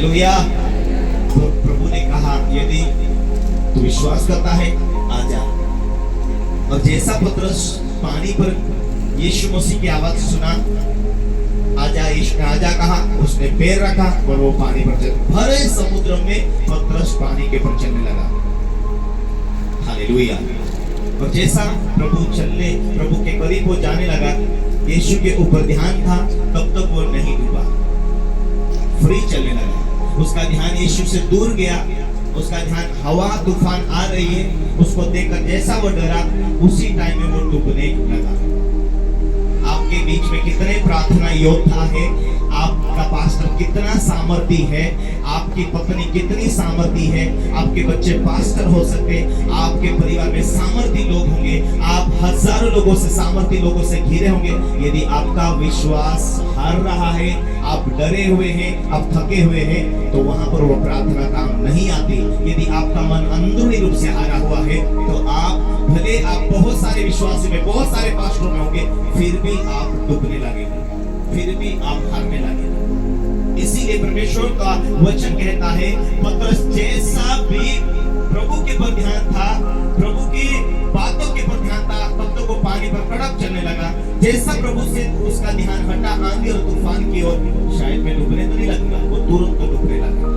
Hallelujah. तो प्रभु ने कहा यदि तू विश्वास करता है आ जा। और जैसा पतरस पानी पर यीशु मसीह की आवाज सुना, आजा यीशु ने आजा कहा, उसने पैर रखा और वो पानी पर चल, भरे समुद्र में पतरस पानी के पर चलने लगा। हालेलुया। और जैसा प्रभु के करीब वो जाने लगा, यीशु के ऊपर ध्यान था, तब तक वो नहीं डूबा, फ्री चलने लगा। उसका ध्यान यीशु से दूर गया, उसका ध्यान हवा तूफान आ रही है उसको देखकर जैसा वो डरा, उसी टाइम में वो डूबने लगा। आपके बीच में कितने प्रार्थना योद्धा है, आपका पास्टर कितना सामर्थी है, आपकी पत्नी कितनी सामर्थी है, आपके बच्चे पास्टर हो सकते, आपके परिवार में सामर्थी लोग होंगे, आप हजारों लोगों से सामर्थी लोगों से घिरे होंगे। यदि आपका विश्वास हार रहा है, आप डरे हुए हैं, आप थके हुए हैं, तो वहां पर वो प्रार्थना काम नहीं आती। यदि आपका मन अंदरूनी रूप से हारा हुआ है, तो आप भले आप बहुत सारे विश्वासी में, बहुत सारे पास्टरों में होंगे, फिर भी आप डूबने लगेंगे, फिर भी आप हारने लगेंगे। इसीलिए परमेश्वर का वचन कहता है, पतरस जैसा भी प्रभु के पर ध्यान था, प्रभु की बातों के पर ध्यान था, तब तक वो पानी पर कड़क चलने लगा। जैसा प्रभु से उसका ध्यान हटा आंधी और तूफान की ओर, शायद मैं डूबने तो नहीं लगूंगा, वो तुरंत तो डूबने लगा।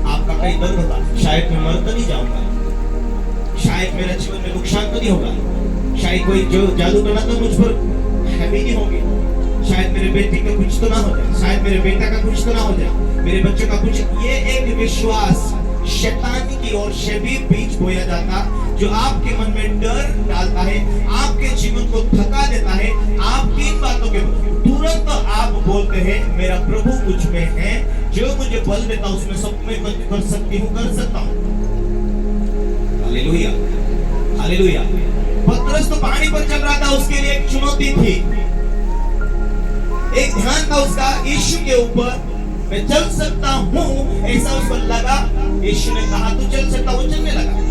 आपका कहीं दर्द होगा, शायद मैं मर तो नहीं जाऊंगा, शायद मेरा जीवन में नुकसान तो नहीं होगा, शायद कोई जो जादू टोना तो मुझ पर हैवी नहीं होगी, शायद मेरे बेटे का कुछ तो ना हो जाए, शायद मेरे बेटा का कुछ तो ना हो जाए, मेरे बच्चों का कुछ। ये एक विश्वास शैतानी की ओर से भी बीज बोया जाता, जो आपके मन में डर डालता है, आपके जीवन को थका देता है। आप किन बातों के तुरंत आप बोलते हैं, मेरा प्रभु मुझ में है, जो मुझे बल देता उसमें सब मैं कर सकती हूँ, कर सकता हूँ। Hallelujah, hallelujah. पतरस तो पानी पर चल रहा था, उसके लिए एक चुनौती थी, एक ध्यान था उसका यीशु के ऊपर, मैं चल सकता हूँ ऐसा उसको लगा। यीशु ने कहा तू चल सकता, वो चलने लगा।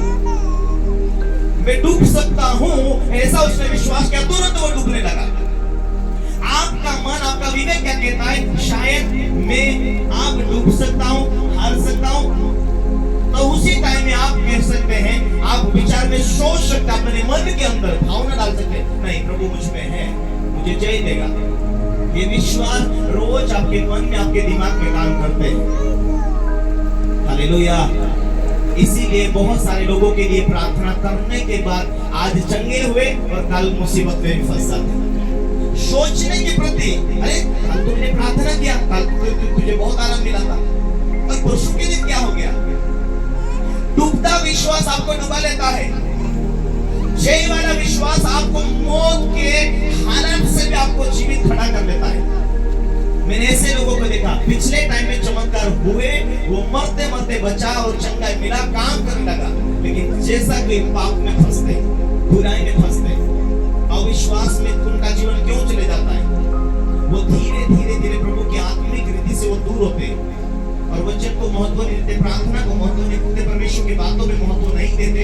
मैं डूब सकता हूँ ऐसा उसने विश्वास किया, तुरंत वो डूबने लगा। आपका मन, आपका विवेक क्या कहता है? शायद मैं आप डूब सकता हूँ, हार सकता हूँ, तो उसी टाइम में आप कह सकते हैं, आप विचार में सोच सकते, अपने मन के अंदर भावना डाल सकते, नहीं प्रभु मुझ में है, मुझे जय देगा। ये विश्वास रोज आपके मन में, आपके दिमाग में काम करते हैं। हालेलुया। इसीलिए बहुत सारे लोगों के लिए प्रार्थना करने के बाद आज चंगे हुए और कल मुसीबत में फंस जाते। सोचने के प्रति, अरे कल तुमने प्रार्थना किया, कल तुझे बहुत आराम मिला था, और परसों के दिन क्या हो गया? डूबता विश्वास आपको डुबा लेता है। जय वाला विश्वास आपको मौत के हालात से भी आपको जीवित खड़ा कर लेता है। मैंने ऐसे लोगों को देखा, पिछले टाइम में चमत्कार हुए, वो मरते मरते बचा और चंगा मिला, काम करने लगा, लेकिन जैसा कोई पाप में फंसते, बुराई में फंसते, अविश्वास में उनका जीवन क्यों चले जाता है? वो धीरे धीरे धीरे प्रभु की आत्मिक रीति से वो दूर होते और वचन को महत्व नहीं देते, प्रार्थना को महत्व नहीं देते, परमेश्वर की बातों में महत्व नहीं देते।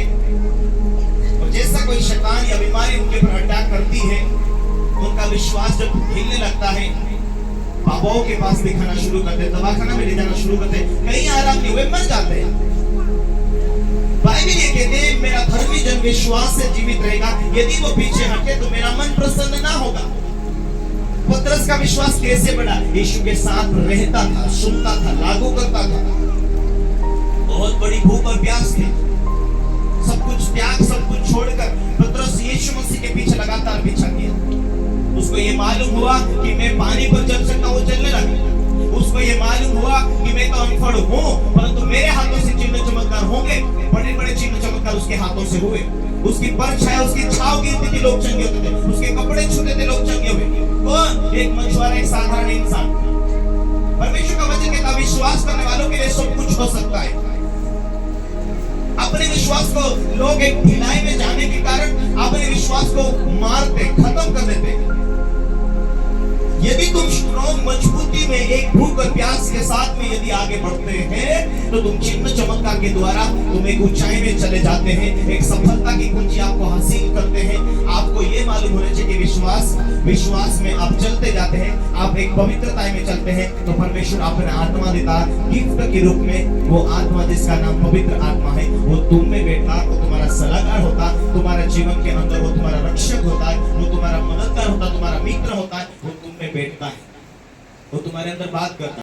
और जैसा कोई शैतान या बीमारी उनके पर अटैक करती है, उनका विश्वास जब हिलने लगता है, बाबाओं के पास दिखाना शुरू करते, दवाखाना में ले जाना शुरू करते, कहीं आराम नहीं हुए, मर जाते हैं। बाइबल ये कहते हैं, मेरा धर्मी जन विश्वास से जीवित रहेगा, यदि वो पीछे हटे तो मेरा मन प्रसन्न ना होगा। पतरस का विश्वास कैसे बढ़ा? यीशु के साथ रहता था, सुनता था, लागू करता था। बहुत बड़ी भूख और प्यास थी, सब कुछ त्याग, सब कुछ छोड़कर पतरस यीशु मसीह के पीछे लगातार पीछा किया। उसको ये मालूम हुआ कि मैं पानी पर चल सकता हूँ, वो चलने लगा। उसको ये मालूम हुआ कि मैं तो अनपढ़ हूँ, परंतु मेरे हाथों से चिन्ह चमत्कार होंगे। बड़े बड़े चिन्ह चमत्कार उसके हाथों से हुए। उसकी परछाया, उसकी छाव गिरती थी, लोग चंगे होते थे, उसके कपड़े छूते थे, लोग चंगे हुए। कौन? एक मछुआरा, एक साधारण इंसान। परमेश्वर का वचन कहता, विश्वास करने वालों के लिए सब कुछ हो सकता है। अपने विश्वास को लोग एक ढिलाई में जाने के कारण अपने विश्वास को मारते, खत्म कर देते। यदि तुम स्ट्रॉन्ग, मजबूती में एक भूख और प्यास के साथ में यदि आगे बढ़ते हैं तो तुम चिन्ह चमत्कार के द्वारा तुम एक ऊंचाई में चले जाते हैं, एक सफलता की कुंजी आपको हासिल करते हैं। आपको ये मालूम होना चाहिए कि विश्वास में आप चलते जाते हैं, आप एक पवित्रता में चलते हैं तो परमेश्वर अपने आत्मा देता है गिफ्ट के रूप में। वो आत्मा जिसका नाम पवित्र आत्मा है वो तुम में बैठा, वो तुम्हारा सलाहकार होता, तुम्हारा जीवन के अंदर वो तुम्हारा रक्षक होता है, वो तुम्हारा मददगार होता, तुम्हारा मित्र होता है, वो तुम में बैठता है, वो तुम्हारे अंदर बात करता है।